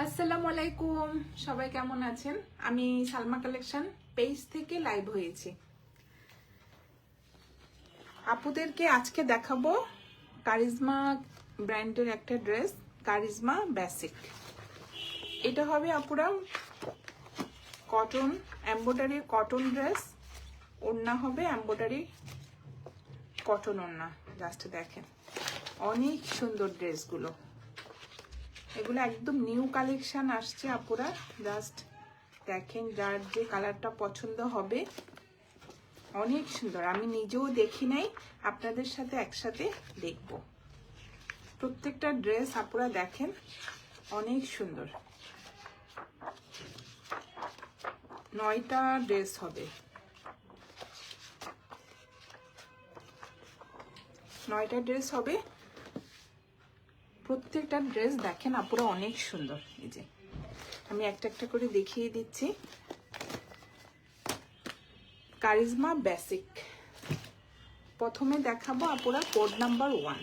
আসসালামু আলাইকুম, সবাই কেমন আছেন? আমি সালমা কালেকশন পেজ থেকে লাইভ হয়েছি। আপুদেরকে আজকে দেখাবো কারিজমা ব্র্যান্ডের একটা ড্রেস, কারিজমা বেসিক। এটা হবে আপুরা কটন এমব্রয়ডারি কটন ড্রেস, ওড়না হবে এমব্রয়ডারি কটন ওড়না। জাস্ট দেখেন অনেক সুন্দর ড্রেসগুলো, এগুলো একদম নিউ কালেকশন আসছে আপুরা। জাস্ট দেখেন, যার যে কালারটা পছন্দ হবে অনেক সুন্দর। আমি নিজেও দেখি নাই, আপনাদের সাথে একসাথে দেখব। প্রত্যেকটা ড্রেস আপুরা দেখেন অনেক সুন্দর। 9টা ড্রেস হবে, 9টা ড্রেস হবে। প্রত্যেকটা ড্রেস দেখেন আপুরা অনেক সুন্দর। এই যে আমি একটা একটা করে দেখিয়ে দিচ্ছি। কারিজমা বেসিক প্রথমে দেখাবো আপুরা কোড নাম্বার 1।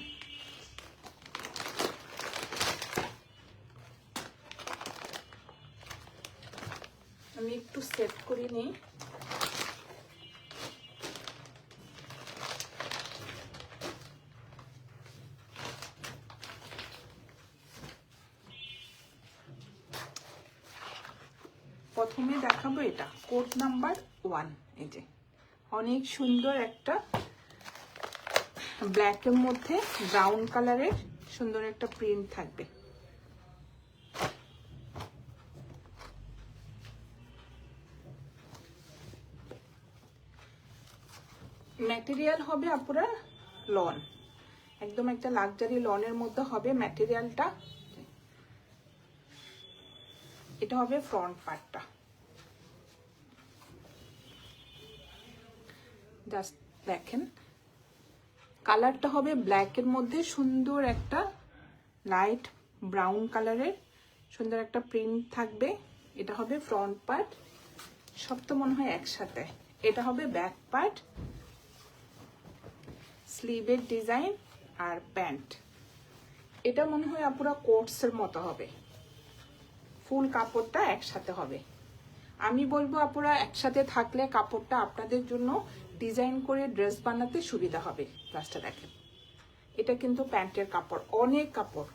আমি একটু সেট করে নিই। প্রথমে দেখাবো এটা কোড নাম্বার 1। এই যে অনেক সুন্দর একটা ব্ল্যাকের মধ্যে ব্রাউন কালারের সুন্দর একটা প্রিন্ট থাকবে। ম্যাটেরিয়াল হবে আপুরা লন, একদম একটা লাক্সারি লনের মধ্যে হবে ম্যাটেরিয়ালটা। এটা হবে ফ্রন্ট পার্টটা। জাস্ট দেখেন কালারটা হবে ব্ল্যাকের মধ্যে সুন্দর একটা লাইট ব্রাউন কালারের সুন্দর একটা প্রিন্ট থাকবে। এটা হবে ফ্রন্ট পার্ট, সব তো মনে হয় একসাথে। এটা হবে ব্যাক পার্ট, স্লিভের ডিজাইন আর প্যান্ট। এটা মনে হয় আপুরা কোটসের মতো হবে, ফুল কাপড়টা একসাথে হবে। আমি বলবো আপুরা একসাথে থাকলে কাপড়টা আপনাদের জন্য ডিজাইন করে ড্রেস বানাতে সুবিধা হবে। ক্লাসটা দেখেন, এটা কিন্তু প্যান্টের কাপড়, অনেক কাপড়,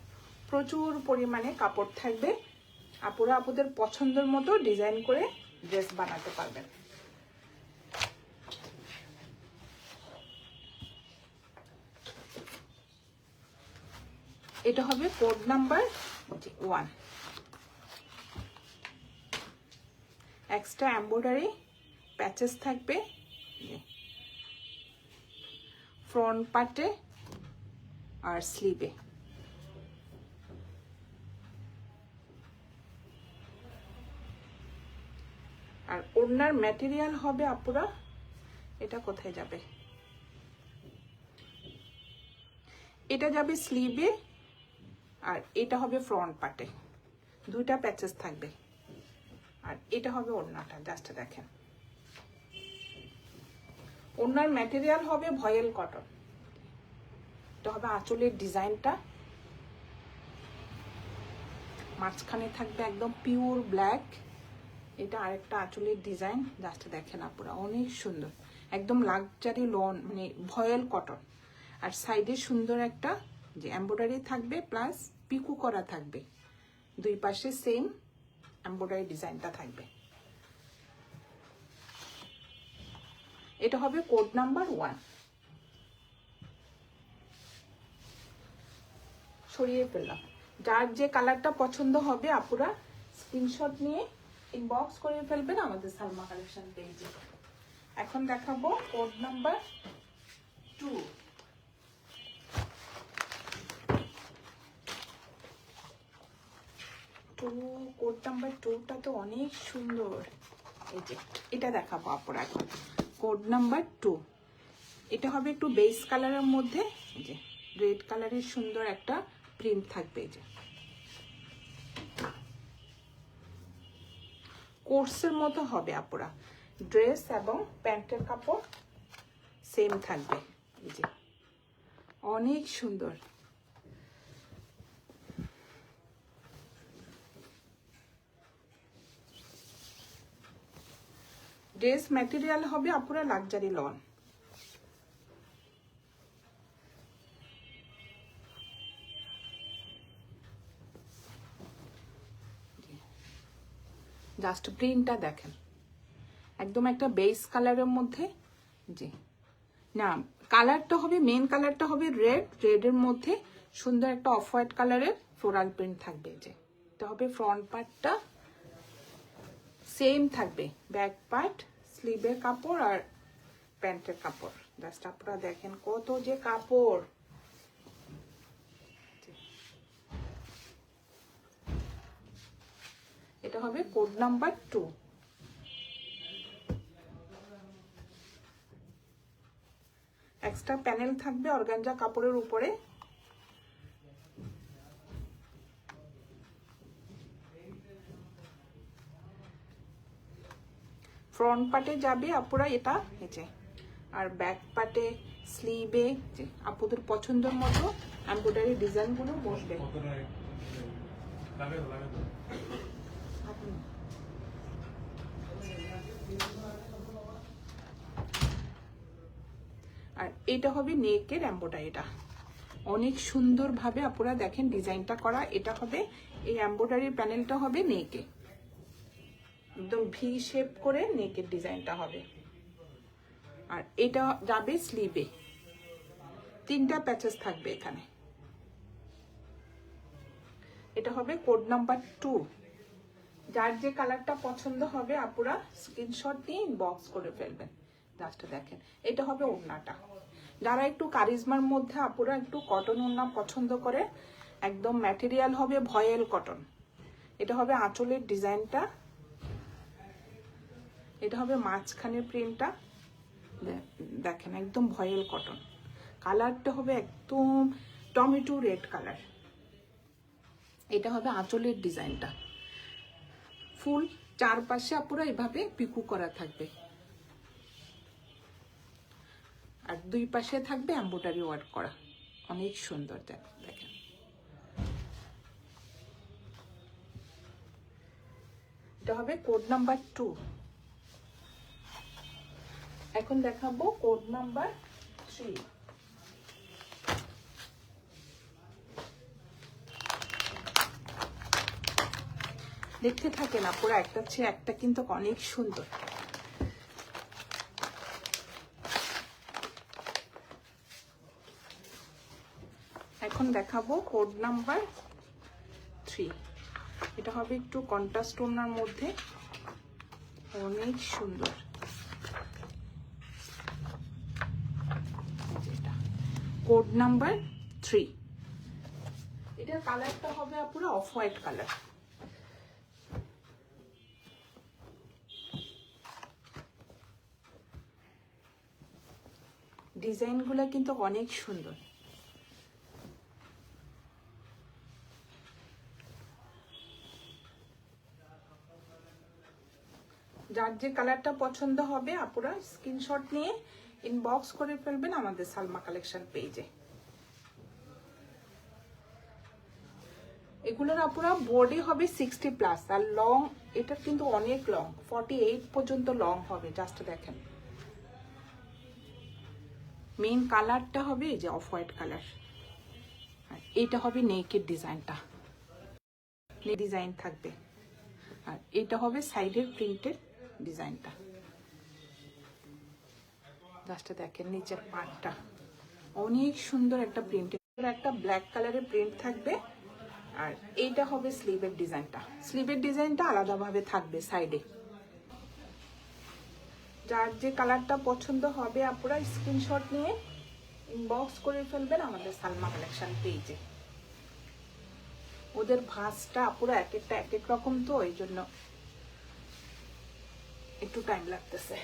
প্রচুর পরিমাণে কাপড় থাকবে। আপুরা আপুদের পছন্দের মতো ডিজাইন করে ড্রেস বানাতে পারবেন। এটা হবে code number 1। Extra embroidery patches থাকবে ফ্রন্ট পার্টে আর স্লিভে। আর ওড়নার ম্যাটেরিয়াল হবে আপুরা, এটা কোথায় যাবে, এটা যাবে স্লিভে আর এটা হবে ফ্রন্ট পার্টে, দুইটা প্যাচেস থাকবে। আর এটা হবে ওড়নাটা। জাস্ট দেখেন ওড়নার ম্যাটেরিয়াল হবে ভয়েল কটন। এটা হবে আঁচলের ডিজাইনটা, মাঝখানে থাকবে একদম পিওর ব্ল্যাক। এটা আরেকটা আঁচলের ডিজাইন। জাস্ট দেখেন আপুরা অনেক সুন্দর, একদম লাক্সারি লন মানে ভয়েল কটন। আর সাইডে সুন্দর একটা যে এমব্রয়ডারি থাকবে, প্লাস পিকু করা থাকবে, দুই পাশে সেম এমব্রয়ডারি ডিজাইনটা থাকবে। এটা হবে কোড নাম্বার 1। সরিয়ে ফেললাম। যার যে কালারটা পছন্দ হবে আপুরা স্ক্রিনশট নিয়ে ইনবক্স করে ফেলবেন আমাদের সালমা কালেকশন পেজে। এখন দেখাবো কোড নাম্বার 2। কোড নাম্বার 2টা তো অনেক সুন্দর। এই যে এটা দেখাবো আপুরা এখন কোড নাম্বার 2। এটা হবে একটু বেস কালারের মধ্যে, এই যে রেড কালারের সুন্দর একটা প্রিন্ট থাকবে। এই যে কোর্সের মতো হবে আপুরা, ড্রেস এবং প্যান্টের কাপড় সেম থাকবে। এই যে অনেক সুন্দর। ড্রেস ম্যাটেরিয়াল হবে আপুরা লাক্সারি লন। জাস্ট প্রিন্টটা দেখেন, একদম একটা বেস কালারের মধ্যে। জি না, কালারটা হবে, মেন কালারটা হবে রেড, রেডের মধ্যে সুন্দর একটা অফ হোয়াইট কালারের ফ্লোরাল প্রিন্ট থাকবে। যে এটা হবে ফ্রন্ট পার্টটা, সেম থাকবে ব্যাক পার্ট, স্লিভের কাপড় আর প্যান্টের কাপড়। জাস্ট আপনারা দেখেন কত যে কাপড়। এটা হবে কোড নাম্বার 2। এক্সট্রা প্যানেল থাকবে অর্গানজা কাপড়ের উপরে। ফ্রন্ট পার্টে যাবে আপুরা এটা, এই যে, আর ব্যাক পার্টে স্লিভে যে আপুদের পছন্দের মতো এমব্রয়ডারি ডিজাইনগুলো বসবে। আর এটা হবে নেকের এমব্রয়ডারিটা, অনেক সুন্দরভাবে আপুরা দেখেন ডিজাইনটা করা। এটা হবে, এই এমব্রয়ডারি প্যানেলটা হবে নেকে, একদম ভি শেপ করে নেকের ডিজাইনটা হবে। আর এটা যাবে স্লিভে, 3টা প্যাচেস থাকবে এখানে। এটা হবে কোড নাম্বার 2। যার যে কালারটা পছন্দ হবে আপুরা স্ক্রিনশট নিয়ে ইনবক্স করে ফেলবেন। জাস্ট দেখেন, এটা হবে ওড়নাটা। যারা একটু কারিজমার মধ্যে আপুরা একটু কটন ওড়না পছন্দ করে, একদম ম্যাটেরিয়াল হবে ভয়েল কটন। এটা হবে আঁচলের ডিজাইনটা, এটা হবে মাঝখানের প্রিন্টটা দেখেন, একদম ভয়েল কটন। কালারটা হবে একদম টমেটো রেড কালার। এটা হবে আঁচলের ডিজাইনটা, ফুল চারপাশে আপুরা এভাবে পিকু করা থাকবে, আর 2 পাশে থাকবে এমব্রয়ডারি ওয়ার্ক করা। অনেক সুন্দর দেখেন। এটা হবে কোড নাম্বার 2। এখন দেখাবো কোড নাম্বার 3। দেখতে থাকেন আপুরা, একটা চেয়ে একটা কিন্তু অনেক সুন্দর। এখন দেখাবো কোড নাম্বার 3। এটা হবে একটু কন্ট্রাস্ট ওড়নার মধ্যে, অনেক সুন্দর। কোড নাম্বার 3, এটার কালারটা হবে আপুরা অফ হোয়াইট কালার। ডিজাইনগুলো কিন্তু অনেক সুন্দর। যার যে কালারটা পছন্দ হবে আপুরা স্ক্রিনশট নিয়ে ইনবক্স করে ফেলবেন আমাদের সালমা কালেকশন পেজে। এগুলোর আপুরা বডি হবে 60+, আর লং এটা কিন্তু অনেক লং, 48 পর্যন্ত লং হবে। জাস্ট দেখেন, মেইন কালারটা হবে এই যে অফ হোয়াইট কালার। আর এটা হবে নেকের ডিজাইনটা, ডিজাইন থাকবে। আর এটা হবে সাইডের প্রিন্টের ডিজাইনটা। জাস্ট দেখেন নিচের পার্টটা অনেক সুন্দর একটা প্রিন্টের, একটা ব্ল্যাক কালারের প্রিন্ট থাকবে। আর এইটা হবে স্লিভের ডিজাইনটা, স্লিভের ডিজাইনটা আলাদাভাবে থাকবে সাইডে। যার যে কালারটা পছন্দ হবে আপনারা স্ক্রিনশট নিয়ে ইনবক্স করে ফেলবেন আমাদের সালমা কালেকশন পেজে। ওদের ভাঁজটা আপুরা এক একটা এক এক রকম, তো এই জন্য একটু টাইম লাগতেছে।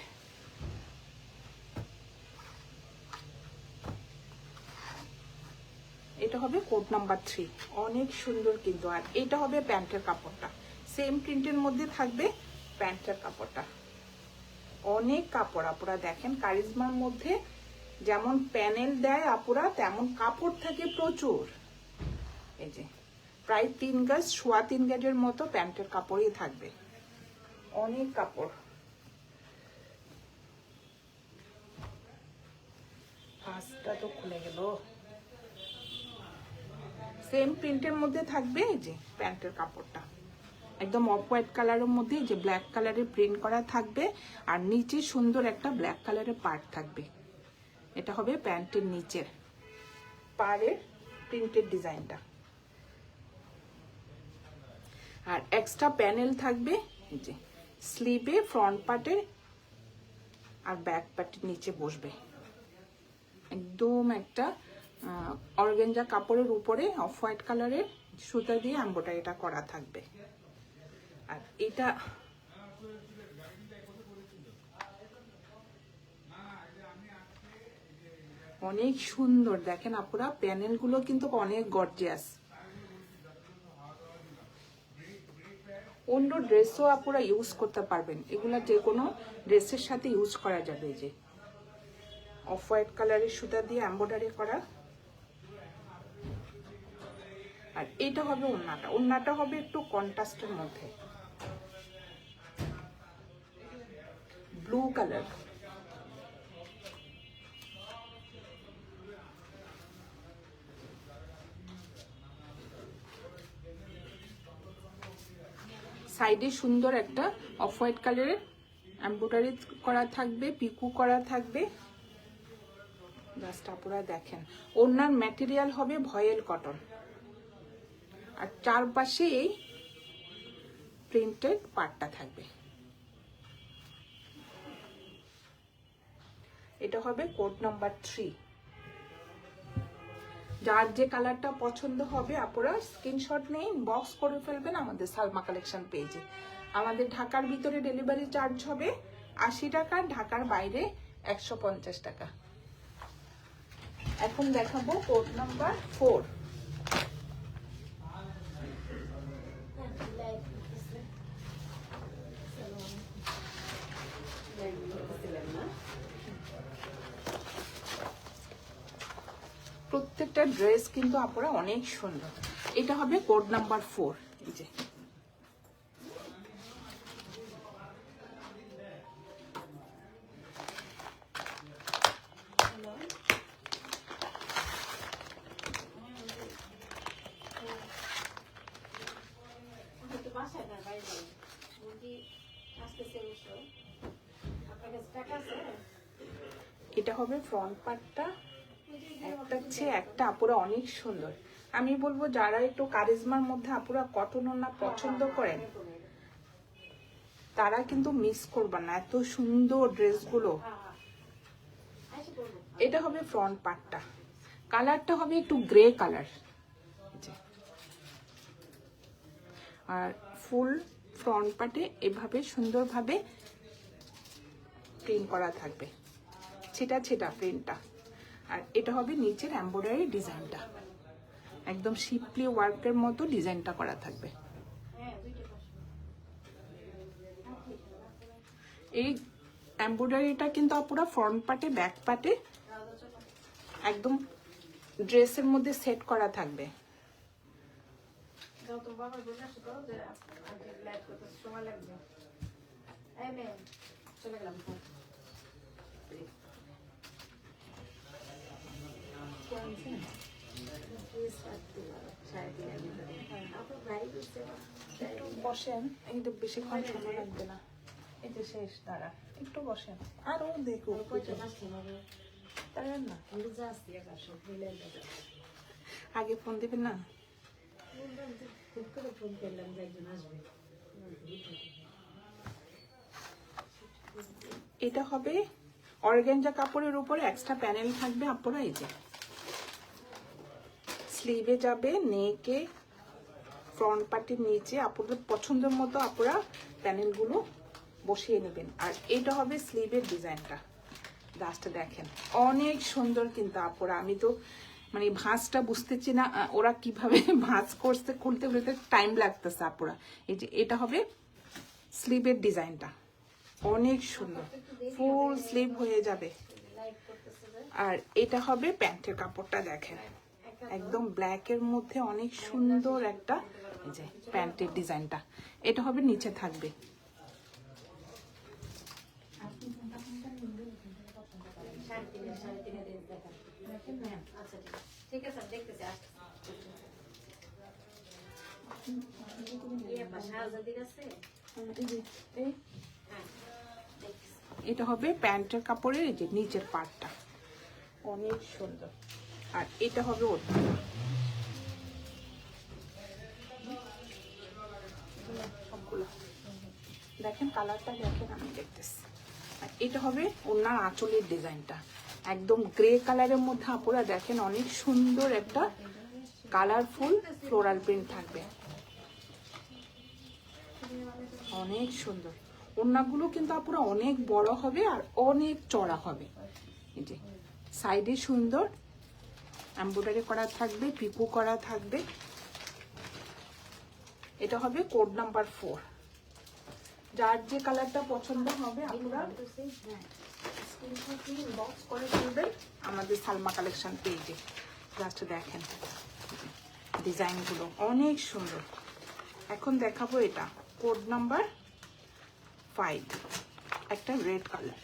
এটা হবে কোড নাম্বার 3, অনেক সুন্দর কিন্তু। আর এটা হবে প্যান্টের কাপড়টা, সেম প্রিন্টের মধ্যে থাকবে প্যান্টের কাপড়টা। অনেক কাপড় আপুরা দেখেন, কারিজমার মধ্যে যেমন প্যানেল দেয় আপুরা তেমন কাপড় থাকে প্রচুর। এই যে প্রায় 3 গজ, 3.25 গজের মতো প্যান্টের কাপড়ই থাকবে, অনেক কাপড়। ভাঁজটা তো খুলে গেল। সেম প্রিন্টের মধ্যে থাকবে এই যে প্যান্টের কাপড়টা, একদম অফ হোয়াইট কালারের মধ্যে যে ব্ল্যাক কালারের প্রিন্ট করা থাকবে, আর নিচে সুন্দর একটা ব্ল্যাক কালারের পার্ট থাকবে। এটা হবে প্যান্টের নিচের পাড়ের প্রিন্টের ডিজাইনটা। আর এক্সট্রা প্যানেল থাকবে এই যে স্লিভে, ফ্রন্ট পার্টে আর ব্যাক পার্টের নিচে বসবে। একদম একটা অর্গানজা কাপড়ের উপরে অফ হোয়াইট কালারের সুতা দিয়ে এমব্রয়ডারিটা করা থাকবে। আর এটা অনেক সুন্দর, দেখেন আপুরা প্যানেলগুলো কিন্তু অনেক গর্জিয়াস। অন্য ড্রেসও আপুরা ইউজ করতে পারবেন, এগুলা যে কোনো ড্রেসের সাথে ইউজ করা যাবে। যে অফ হোয়াইট কালারের সুতা দিয়ে এমব্রয়ডারি করা। আর এটা হবে ওড়নাটা, ওড়নাটা হবে একটু কন্ট্রাস্টের মধ্যে, ব্লু কালার। সাইডে সুন্দর একটা অফ হোয়াইট কালারের এমব্রয়ডারি করা থাকবে, পিকু করা থাকবে। জাস্ট আপনারা দেখেন, ওড়নার ম্যাটেরিয়াল হবে ভয়েল কটন, আর চারপাশে এই প্রিন্টেড পার্টটা থাকবে। এটা হবে কোড নাম্বার 3। যার যে কালারটা পছন্দ হবে আপনারা স্ক্রিনশট নিয়ে ইনবক্স করে ফেলবেন আমাদের সালমা কালেকশন পেজে। আমাদের ঢাকার ভিতরে ডেলিভারি চার্জ হবে 80 টাকা, ঢাকার বাইরে 150 টাকা। এখন দেখাবো কোড নাম্বার 4। প্রত্যেকটা ড্রেস কিন্তু আপনারা অনেক সুন্দর। এটা হবে কোড নাম্বার 4। এই যে এটা হবে ফ্রন্ট পার্টটা, একটা চেয়ে একটা আপুরা অনেক সুন্দর। আমি বলবো যারা একটু কারিজমার মধ্যে আপুরা কটন ওড়না পছন্দ করেন তারা কিন্তু মিস করবেন না, এত সুন্দর ড্রেসগুলো। এটা হবে ফ্রন্ট পার্টটা, কালারটা হবে একটু গ্রে কালার, আর ফুল ফ্রন্ট পার্টে এভাবে সুন্দরভাবে প্রিন্ট করা থাকবে, ছেটা ছেটা প্রিন্টটা। আর এটা হবে নিচের এমব্রয়ডারি ডিজাইনটা, একদম শিপলি ওয়ার্কের মতো ডিজাইনটা করা থাকবে। এই এমব্রয়ডারিটা কিন্তু পুরো ফ্রন্ট পার্টে ব্যাক পার্টে একদম ড্রেসের মধ্যে সেট করা থাকবে। একটু বসেন, এই তো বেশিক্ষণ সময় লাগবে না, এই যে শেষ, দাঁড়া একটু বসেন। আরো দেখো না, আগে ফোন দিবেন না। এটা হবে অর্গানজা কাপড়ের উপরে এক্সট্রা প্যানেল থাকবে আপনারা। এই যে স্লিভে যাবে, নেকে, ফ্রন্ট পার্টির নিচে আপনাদের পছন্দের মতো আপনারা প্যানেলগুলো বসিয়ে নেবেন। আর এটা হবে স্লিভের ডিজাইনটা, জাস্ট দেখেন অনেক সুন্দর কিন্তু আপুরা। আমি তো মানে ভাঁজটা বুঝতেছি না ওরা কিভাবে ভাঁজ করছে, খুলতে খুলতে টাইম লাগতেছে আপুরা। এই যে এটা হবে স্লিভের ডিজাইনটা, অনেক সুন্দর, ফুল স্লিভ হয়ে যাবে। আর এটা হবে প্যান্টের কাপড়টা, দেখেন একদম ব্ল্যাকের মধ্যে অনেক সুন্দর একটা এই যে প্যান্টের ডিজাইনটা। এটা হবে নিচে থাকবে ঠিক আছে দেখতেছি এটা হবে প্যান্টের কাপড়ের এই যে নিচের পাটটা অনেক সুন্দর। আর এটা হবে ওড়না। সবগুলো দেখেন কালারটা দেখেন, আমি দেখতেছি। আর এটা হবে ওড়নার আঁচলের ডিজাইনটা একদম গ্রে কালারের মধ্যে আপুরা দেখেন অনেক সুন্দর একটা কালারফুল ফ্লোরাল প্রিন্ট থাকবে, অনেক সুন্দর। ওড়নাগুলো কিন্তু আপুরা অনেক বড় হবে আর অনেক চড়া হবে। এই যে সাইডে সুন্দর এমব্রয়ডারি করা থাকবে, পিকো করা থাকবে। এটা হবে কোড নাম্বার 4। যার যে কালারটা পছন্দ হবে আপনারা বক্স করে ফেলবেন আমাদের সালমা কালেকশন পেজে। জাস্ট দেখেন ডিজাইনগুলো অনেক সুন্দর। এখন দেখাবো এটা কোড নাম্বার 5, একটা রেড কালার।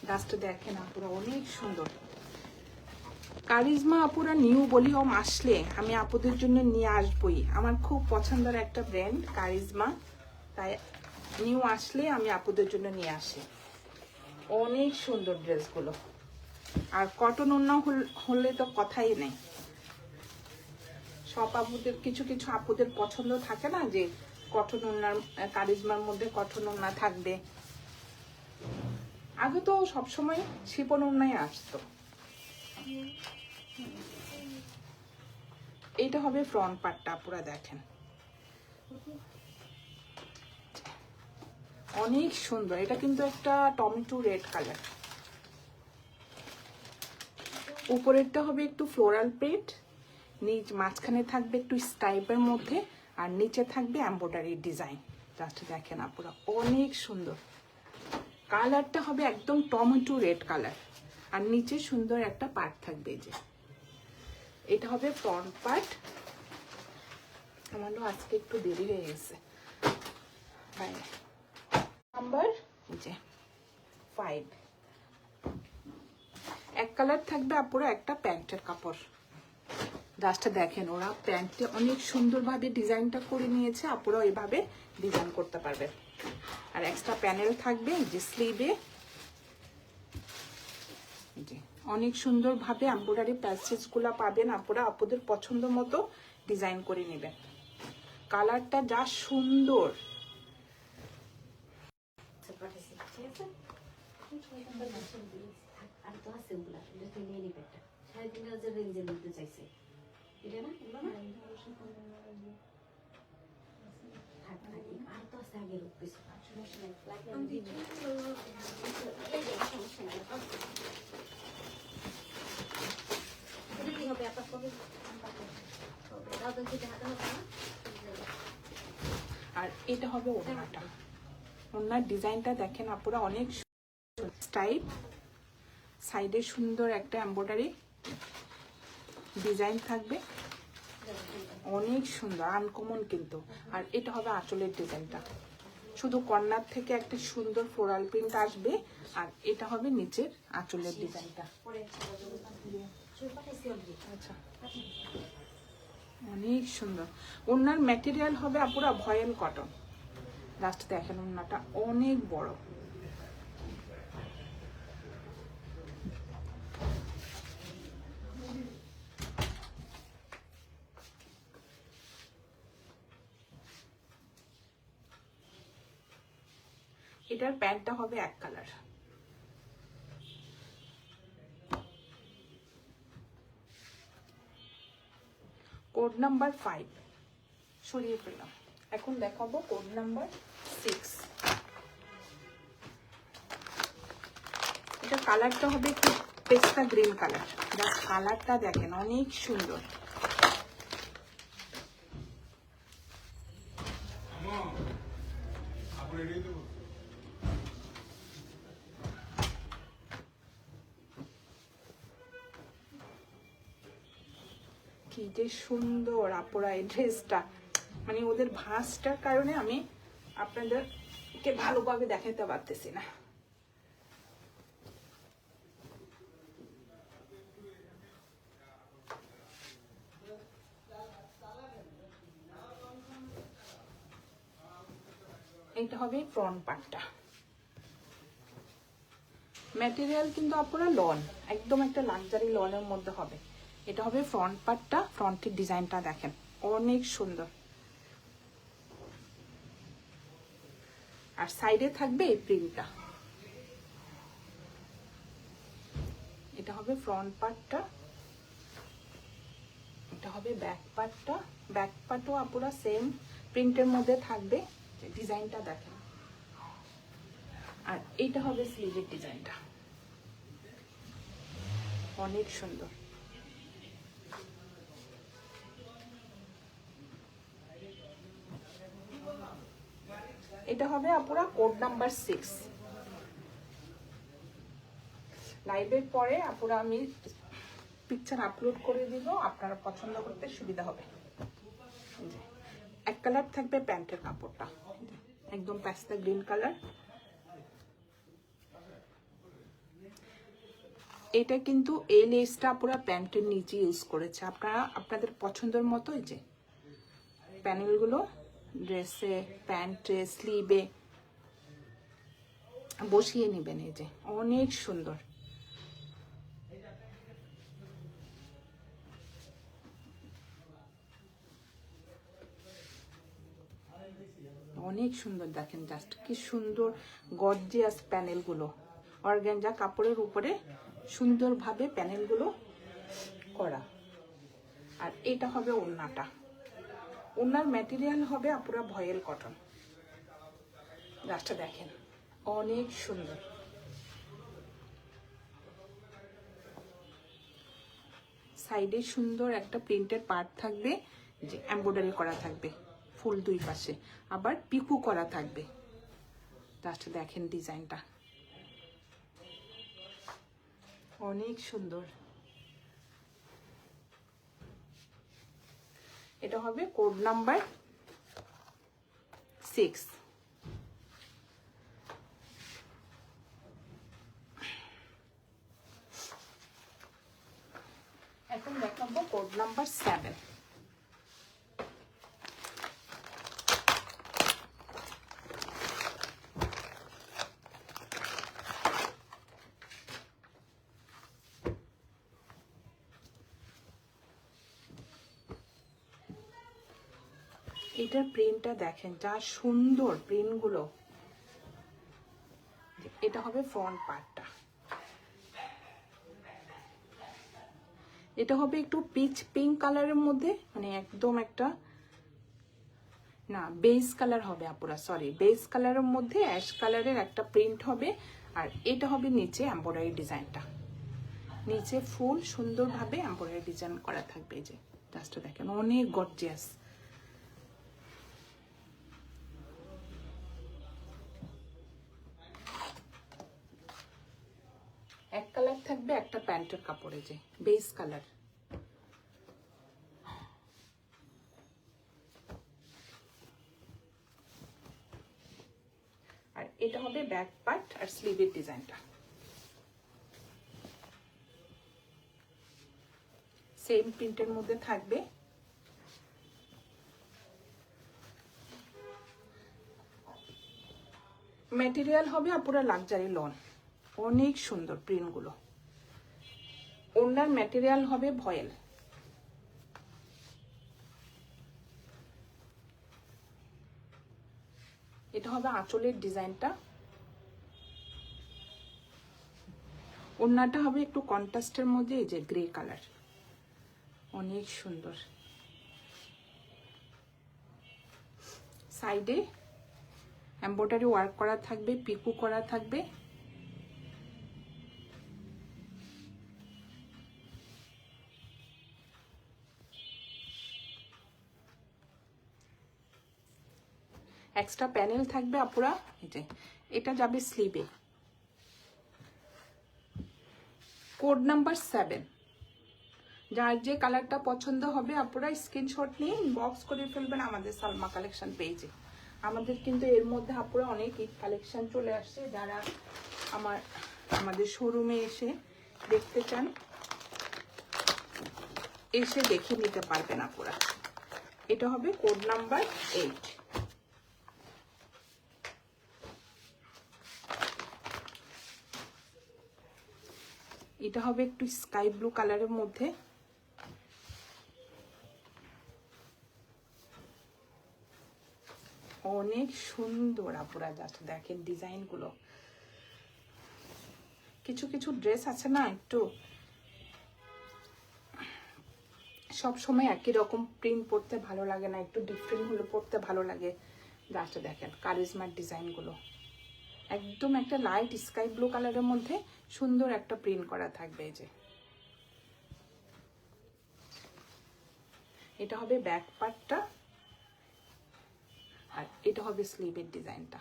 জাস্ট দেখেন আপুরা অনেক সুন্দর। কারিজমা আপুরা নিউ বলি হোম আসলে আমি আপুদের জন্য নিয়ে আসবই। আমার খুব পছন্দের একটা ব্র্যান্ড কারিজমা, তাই নিউ আসলে আমি আপুদের জন্য নিয়ে আসি। অনেক সুন্দর ড্রেসগুলো, আর কটন ওড়না হলে তো কথাই নেই। সব আপুদের কিছু কিছু আপুদের পছন্দ থাকে না যে কটন ওড়নার কারিজমার মধ্যে কটন ওড়না থাকবে। আগে তো সবসময় শিপন ওড়নাই আসতো। এটা হবে ফ্রন্ট পার্টটা পুরো দেখেন অনেক সুন্দর। এটা কিন্তু একটা টমেটো রেড কালার। উপরেরটা হবে একটু ফ্লোরাল প্রিন্ট, নিচ মাঝখানে থাকবে একটু স্টাইপের মধ্যে, আর নিচে থাকবে এমব্রয়ডারি ডিজাইন। জাস্ট দেখেন আপুরা অনেক সুন্দর। কালারটা হবে একদম টমেটো রেড কালার, আর নিচে সুন্দর একটা পার্ট থাকবে। যে এটা হবে ফ্রন্ট পার্ট। আমারও আজকে একটু দেরি হয়ে গেছে। নাম্বার 5 এক কালার থাকবে আপুরা, একটা প্যান্টের কাপড়। জাস্ট দেখেন ওরা প্যান্টে অনেক সুন্দরভাবে ডিজাইনটা করে নিয়েছে। আপুরা ওইভাবে ডিজাইন করতে পারবে। আর এক্সট্রা প্যানেল থাকবে যে স্লিভে, অনেক সুন্দরভাবে এমব্রয়ডারি প্যাচেসগুলো পাবেন। আপুরা আপুদের পছন্দ মতো ডিজাইন করে নেবেন। কালারটা যা সুন্দর, আর এটা হবে ওড়নাটা। ওড়নার ডিজাইনটা দেখেন আপুরা অনেক স্টাইল, সাইডে সুন্দর একটা এমব্রয়ডারি ডিজাইন থাকবে, অনেক সুন্দর আনকমন কিন্তু। আর এটা হবে আঁচলের ডিজাইনটা, শুধু কর্নার থেকে একটা সুন্দর ফ্লোরাল প্রিন্ট আসবে। আর এটা হবে নিচের আঁচলের ডিজাইনটা। আচ্ছা অনেক সুন্দর। ওড়নার ম্যাটেরিয়াল হবে আপুরা ভয়েল কটন। লাস্ট দেখেন ওড়নাটা অনেক বড়। এটার প্যান্টটা হবে এক কালার। কোড নাম্বার 5 সরিয়ে ফেললাম। এখন দেখাবো কোড নাম্বার 6। এটা কালারটা হবে একটু পেস্তা গ্রিন কালার। কালারটা দেখেন অনেক সুন্দর। কি যে সুন্দর আপুরা এই ড্রেসটা, মানে ওদের ভাঁজটার কারণে আমি আপনাদেরকে ভালোভাবে দেখাতে পারতেছি না। এইটা হবে ফ্রন্ট পার্টটা। ম্যাটেরিয়াল কিন্তু আপনারা লন, একদম একটা লাক্সারি লনের মধ্যে হবে। এটা হবে ফ্রন্ট পার্টটা, ফ্রন্টের ডিজাইনটা দেখেন অনেক সুন্দর। আর সাইডে থাকবে এই প্রিন্টটা। এটা হবে ফ্রন্ট পার্টটা, এটা হবে ব্যাক পার্টটা। ব্যাক পার্টও আপনারা সেম প্রিন্টের মধ্যে থাকবে, ডিজাইনটা দেখেন। আর এইটা হবে স্লিভের ডিজাইনটা, অনেক সুন্দর। এটা হবে আপুরা কোড নাম্বার 6। লাইভের পরে আপুরা আমি পিকচার আপলোড করে দিব, আপনারা পছন্দ করতে সুবিধা হবে। এক কালার থাকবে প্যান্টের কাপড়টা, একদম পেস্তা গ্রিন কালার। এটা কিন্তু এই লেসটা পুরো প্যান্টের নিচে ইউজ করেছে। আপনারা আপনাদের পছন্দের মতো এই যে প্যানেলগুলো ড্রেসে, প্যান্টে, স্লিভে বসিয়ে নেবেন। এই যে অনেক সুন্দর, অনেক সুন্দর। দেখেন জাস্ট কি সুন্দর গর্জিয়াস প্যানেলগুলো, অর্গানজা কাপড়ের উপরে সুন্দরভাবে প্যানেলগুলো করা। আর এটা হবে ওড়নাটা। ওড়নার ম্যাটেরিয়াল হবে আপুরা ভয়েল কটন। জাস্ট দেখেন অনেক সুন্দর। সাইডে সুন্দর একটা প্রিন্টের পার্ট থাকবে, যে এমব্রয়ডারি করা থাকবে ফুল দুই পাশে, আবার পিকু করা থাকবে। জাস্ট দেখেন ডিজাইনটা অনেক সুন্দর। এটা হবে কোড নাম্বার 6। এখন দেখাবো কোড নাম্বার 7। এটার প্রিন্টটা দেখেন যা সুন্দর, প্রিন্টগুলো। এটা হবে ফ্রন্ট পার্টটা। এটা হবে একটু পিচ পিঙ্ক কালারের মধ্যে, মানে একদম একটা না বেজ কালার হবে আপুরা, সরি বেজ কালারের মধ্যে অ্যাশ কালারের একটা প্রিন্ট হবে। আর এটা হবে নিচে এমব্রয়ডারি ডিজাইনটা, নিচে ফুল সুন্দরভাবে এমব্রয়ডারি ডিজাইন করা থাকবে। যে জাস্ট দেখেন অনেক গর্জিয়াস। এক কালার থাকবে একটা প্যান্টের কাপড়ে, যে বেজ কালার। আর এটা হবে ব্যাক পার্ট আর স্লিভের ডিজাইনটা। সেম প্রিন্টের মধ্যে থাকবে। ম্যাটেরিয়াল হবে পুরো লাক্সারি লন, অনেক সুন্দর প্রিন্টগুলো। ওড়নার ম্যাটেরিয়াল হবে ভয়েল। এটা হবে আঁচলের ডিজাইনটা। ওড়নাটা হবে একটু কন্ট্রাস্টের মধ্যে, এই যে গ্রে কালার, অনেক সুন্দর। সাইডে এমব্রয়ডারি ওয়ার্ক করা থাকবে, পিকু করা থাকবে। এক্সট্রা প্যানেল থাকবে আপুরা। এই যে এটা যাবে স্লিভে। Code number 7। যার যে কালারটা পছন্দ হবে আপনারা স্ক্রিনশট নিয়ে ইনবক্স করে ফেলবেন আমাদের সালমা কালেকশন পেজে। আমাদের কিন্তু এর মধ্যে আপনারা অনেক ঈদ কালেকশন চলে আসছে, যারা আমাদের শোরুমে এসে দেখতে চান এসে দেখে নিতে পারবেন আপনারা। এটা হবে কোড নাম্বার 8। এটা হবে একটু স্কাই ব্লু কালারের মধ্যে, অনেক সুন্দর আপুরা, জাস্ট দেখেন ডিজাইন গুলো। কিছু কিছু ড্রেস আছে না একটু সব সময় একই রকম প্রিন্ট পরতে ভালো লাগে না, একটু ডিফারেন্ট হলে পরতে ভালো লাগে। জাস্ট দেখেন কারিজমার ডিজাইন গুলো, একদম একটা লাইট স্কাই ব্লু কালারের মধ্যে সুন্দর একটা প্রিন্ট করা থাকবে। এই যে এটা হবে ব্যাক পার্টটা, আর এটা হবে স্লিভের ডিজাইনটা,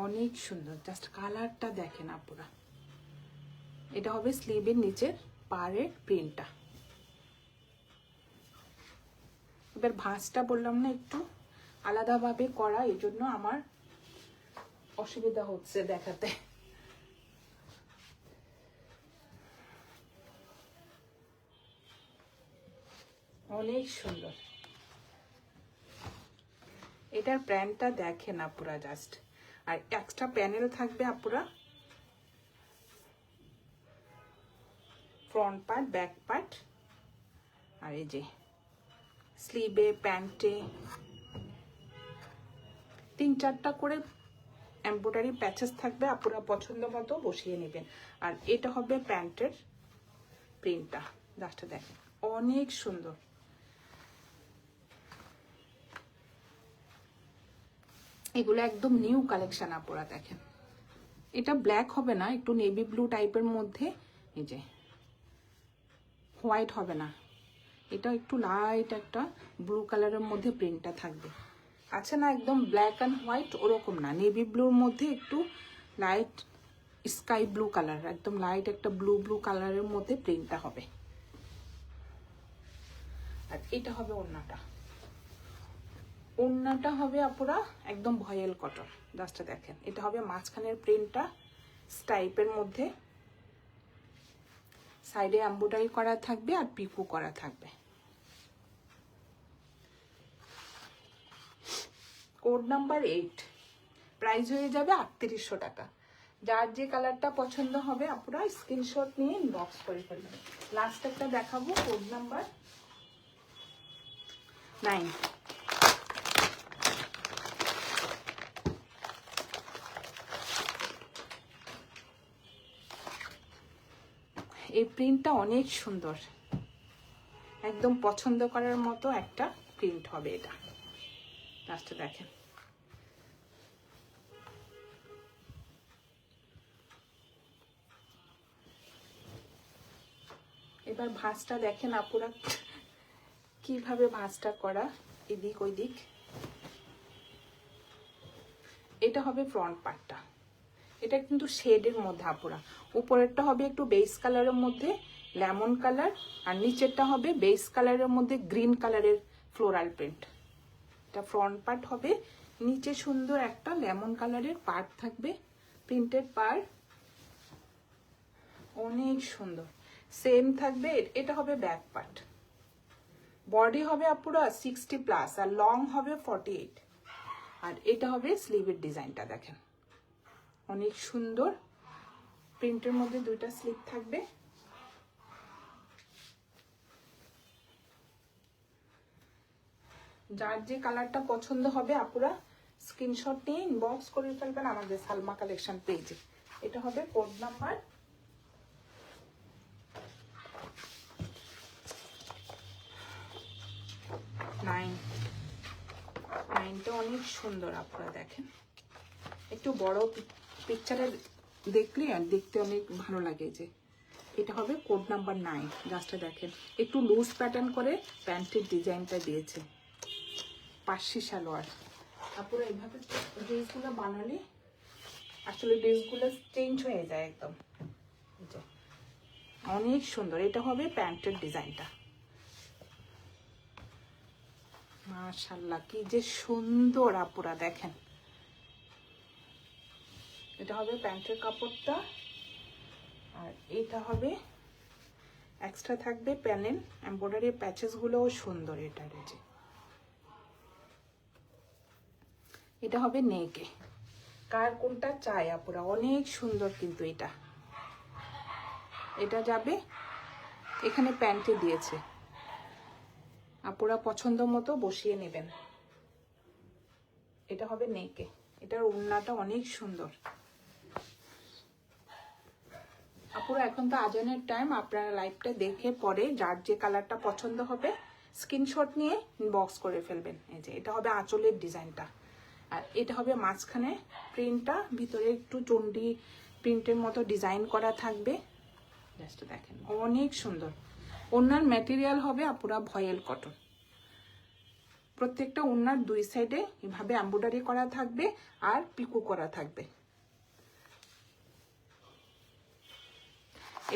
অনেক সুন্দর। জাস্ট কালারটা দেখেন আপুরা। এটা হবে স্লিভের নিচের পাড়ের প্রিন্টটা। এবার ভাঁজটা বললাম না একটু আলাদাভাবে করা, এই জন্য আমার অসুবিধা হচ্ছে দেখাতে। অনেক সুন্দর। এটার প্যান্টটা দেখেন আপুরা জাস্ট, আর এক্সট্রা প্যানেল থাকবে আপুরা, ফ্রন্ট পার্ট ব্যাক পার্ট, আর এই যে স্লিভে প্যান্টে 3-4টা করে এমব্রয়ডারি প্যাচেস থাকবে, আপুরা পছন্দ মতো বসিয়ে নেবেন। আর এটা হবে প্যান্টের প্রিন্টটা, জাস্ট দেখেন অনেক সুন্দর। এগুলো একদম নিউ কালেকশন আপুরা দেখেন। এটা ব্ল্যাক হবে না, একটু নেভি ব্লু টাইপের মধ্যে, এই যে হোয়াইট হবে না, এটা একটু লাইট একটা ব্লু কালারের মধ্যে প্রিন্টটা থাকবে। আছে না একদম ব্ল্যাক অ্যান্ড হোয়াইট, ওরকম না, নেভি ব্লুর মধ্যে একটু লাইট স্কাই ব্লু কালার, একদম লাইট একটা ব্লু ব্লু কালারের মধ্যে প্রিন্টটা হবে। আর এটা হবে ওড়নাটা, ওড়নাটা হবে আপুরা একদম ভয়েল কটন, জাস্ট দেখেন। এটা হবে মাঝখানের প্রিন্টটা স্টাইপের মধ্যে, সাইডে এমব্রয়ডারি করা থাকবে আর পিকো করা থাকবে। কোড নাম্বার 8, প্রাইস হয়ে যাবে 3800 টাকা। যার যে কালারটা পছন্দ হবে আপনারা স্ক্রিনশট নিয়ে ইনবক্স করে ফেলবেন। লাস্ট একটা দেখাবো, কোড নাম্বার 9। এই প্রিন্টটা অনেক সুন্দর, একদম পছন্দ করার মতো একটা প্রিন্ট হবে এটা, লাস্টে দেখেন। এবার ভাঁজটা দেখেন আপুরা কিভাবে ভাঁজটা করা, এদিক ওই দিক। এটা হবে ফ্রন্ট পার্টটা, এটা কিন্তু শেডের মধ্যে আপুরা, উপরেরটা হবে একটু বেস কালারের মধ্যে লেমন কালার, আর নিচেরটা হবে বেস কালারের মধ্যে গ্রিন কালারের ফ্লোরাল প্রিন্ট। এটা ফ্রন্ট পার্ট হবে, নিচে সুন্দর একটা লেমন কালারের পার্ট থাকবে, প্রিন্টেড পার্ট, অনেক সুন্দর সেম থাকবে। এটা হবে ব্যাক পার্ট, বডি হবে আপুরা 60+ আর লং হবে 48। আর এটা হবে স্লিভের ডিজাইনটা দেখেন, অনেক সুন্দর প্রিন্টের মধ্যে 2টা স্লিভ থাকবে। যার যে কালারটা পছন্দ হবে আপুরা স্ক্রিনশট নিয়ে ইনবক্স করে ফেলবেন আমাদের সালমা কালেকশন পেজে। এটা হবে কোড নাম্বার 9। 9টা অনেক সুন্দর আপনারা দেখেন, একটু বড় পিকচারে দেখলে আর দেখতে অনেক ভালো লাগে। যে এটা হবে কোড নাম্বার 9, জাস্ট দেখেন একটু লুজ প্যাটার্ন করে প্যান্টের ডিজাইনটা দিয়েছে, পার্সি সালোয়ার। আপনারা এইভাবে ড্রেসগুলো বানালে আসলে ড্রেসগুলো চেঞ্জ হয়ে যায় একদম। অনেক সুন্দর। এটা হবে প্যান্টের ডিজাইনটা। মাশাআল্লাহ কি যে সুন্দর আপুরা, দেখেন। এটা হবে প্যান্টের কাপড়টা, আর এটা হবে এক্সট্রা থাকবে প্যানেল এমব্রয়ডারি, প্যাচেস গুলোও সুন্দর। এটার যে এটা হবে নেকে। কার কোনটা চাই আপুরা, অনেক সুন্দর কিন্তু এটা। এটা যাবে এখানে প্যান্টে দিয়েছে, আপুরা পছন্দ মতো বসিয়ে নেবেন। এটা হবে নেকে। এটার ওড়নাটা অনেক সুন্দর। আপুরা এখন তো আজানের টাইম, আপনারা লাইভটা দেখে পরে যার যে কালারটা পছন্দ হবে স্ক্রিনশট নিয়ে ইনবক্স করে ফেলবেন। এই যে এটা হবে আঁচলের ডিজাইনটা, আর এটা হবে মাঝখানে প্রিন্টটা, ভিতরে একটু চন্ডি প্রিন্টের মতো ডিজাইন করা থাকবে। জাস্ট দেখেন অনেক সুন্দর। ওড়নার ম্যাটেরিয়াল হবে আপুরা ভয়েল কটন। প্রত্যেকটা ওড়নার দুই সাইডে এভাবে এমব্রয়ডারি করা থাকবে আর পিকো করা থাকবে।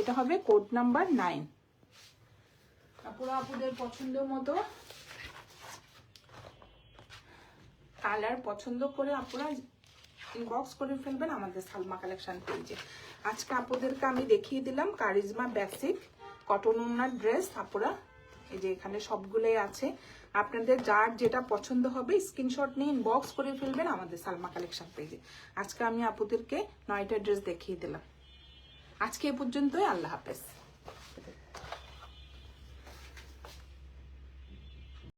এটা হবে কোড নাম্বার 9। আপুরা আপুদের পছন্দ মতো কালার পছন্দ করে আপুরা ইনবক্স করে ফেলবেন আমাদের সালমা কালেকশন পেজে। আজকে আপুদেরকে আমি দেখিয়ে দিলাম কারিজমা বেসিক কটন ওড়নার ড্রেস। আপুরা এই যে এখানে সবগুলোই আছে, আপনাদের যার যেটা পছন্দ হবে স্ক্রিনশট নিয়ে ইনবক্স করে ফেলবেন আমাদের সালমা কালেকশন পেজে। আজকে আমি আপুদেরকে 9টা ড্রেস দেখিয়ে দিলাম। আজকে এ পর্যন্তই, আল্লাহ হাফেজ।